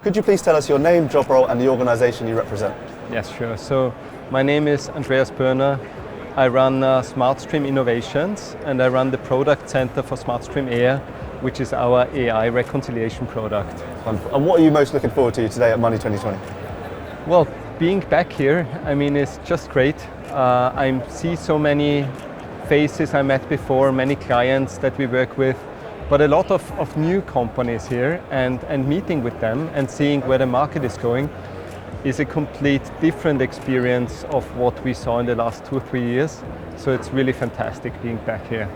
Could you please tell us your name, job role, and the organization you represent? Yes, sure. So my name is Andreas Burner. I run SmartStream Innovations, and I run the product center for SmartStream Air, which is our AI reconciliation product. Wonderful. And what are you most looking forward to today at Money 2020? Well, being back here, it's just great. I see so many faces I met before, many clients that we work with, but a lot of new companies here, and meeting with them and seeing where the market is going is a complete different experience of what we saw in the last 2 or 3 years. So it's really fantastic being back here.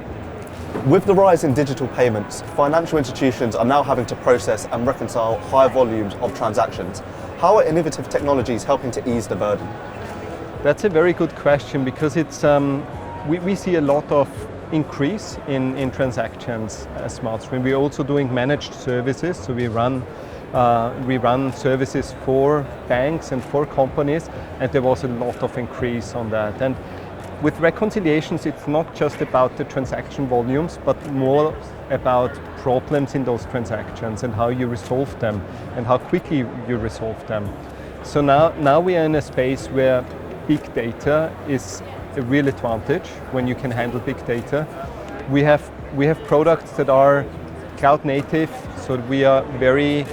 With the rise in digital payments, financial institutions are now having to process and reconcile high volumes of transactions. How are innovative technologies helping to ease the burden? That's a very good question, because it's we see a lot of increase in transactions as SmartStream. We're also doing managed services, so we run services for banks and for companies, and there was a lot of increase on that. And with reconciliations, it's not just about the transaction volumes, but more about problems in those transactions and how you resolve them and how quickly you resolve them. So now we are in a space where big data is a real advantage when you can handle big data. We have products that are cloud native, so we are very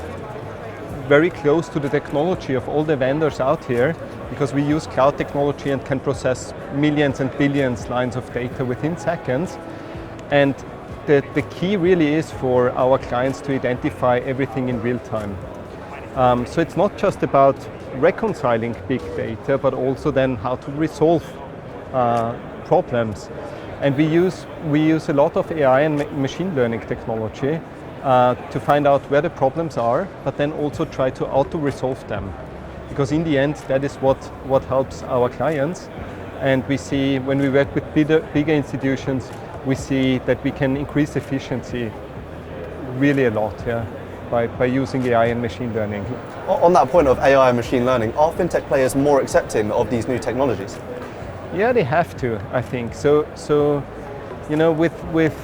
close to the technology of all the vendors out here, because we use cloud technology and can process millions and billions lines of data within seconds. And the key really is for our clients to identify everything in real time. So it's not just about reconciling big data, but also then how to resolve problems. And we use a lot of AI and machine learning technology to find out where the problems are, but then also try to auto-resolve them. Because in the end, that is what helps our clients. And we see, when we work with bigger institutions, we see that we can increase efficiency really a lot, by using AI and machine learning. On that point of AI and machine learning, are fintech players more accepting of these new technologies? Yeah, they have to, I think. So with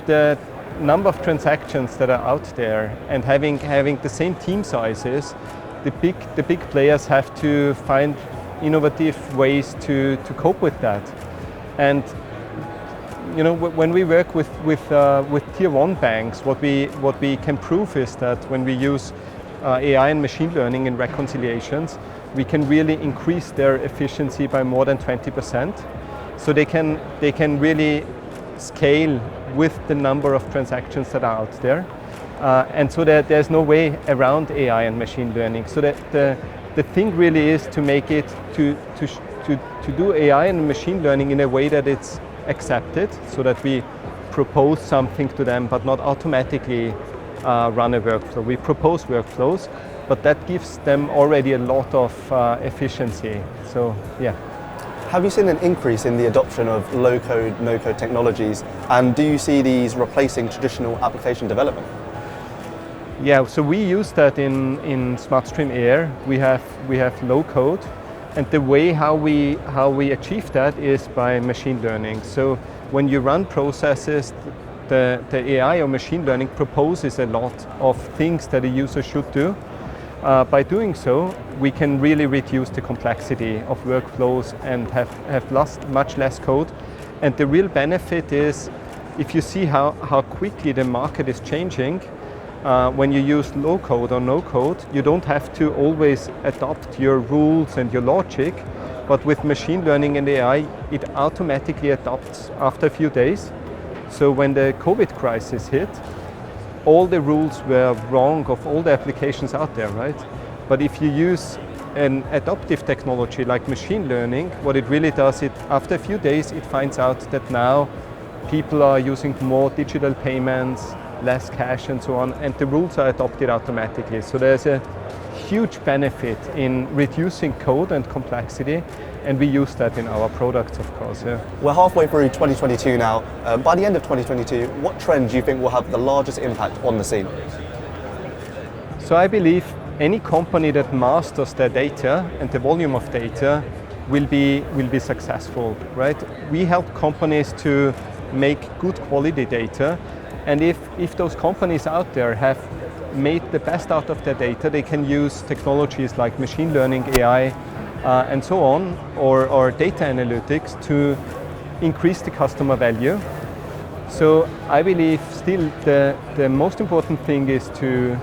the number of transactions that are out there and having the same team sizes, the big players have to find innovative ways to cope with that. And when we work with tier 1 banks, what we can prove is that when we use AI and machine learning in reconciliations, we can really increase their efficiency by more than 20%. So they can really scale with the number of transactions that are out there. And so there's no way around AI and machine learning. So that the thing really is to make it to do AI and machine learning in a way that it's accepted, so that we propose something to them, but not automatically run a workflow. We propose workflows, but that gives them already a lot of efficiency. So yeah. Have you seen an increase in the adoption of low-code, no-code technologies, and do you see these replacing traditional application development? Yeah, so we use that in SmartStream Air. We have low code, and the way how we achieve that is by machine learning. So when you run processes, the AI or machine learning proposes a lot of things that a user should do. By doing so, we can really reduce the complexity of workflows and have much less code. And the real benefit is, if you see how quickly the market is changing, when you use low code or no code, you don't have to always adopt your rules and your logic, but with machine learning and AI, it automatically adapts after a few days. So when the COVID crisis hit, all the rules were wrong of all the applications out there, right? But if you use an adaptive technology like machine learning, what it really does, after a few days, it finds out that now people are using more digital payments, less cash and so on, and the rules are adopted automatically. So there's a huge benefit in reducing code and complexity, and we use that in our products, of course. Yeah. We're halfway through 2022 now. By the end of 2022, what trend do you think will have the largest impact on the scene? So I believe any company that masters their data and the volume of data will be successful, right? We help companies to make good quality data, and if those companies out there have made the best out of their data, they can use technologies like machine learning, AI, and so on, or data analytics to increase the customer value. So I believe still the most important thing is to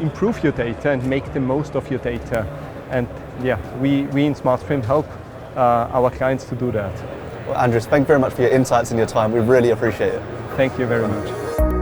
improve your data and make the most of your data. And yeah, we in SmartStream help our clients to do that. Well, Andreas, thank you very much for your insights and your time. We really appreciate it. Thank you very much.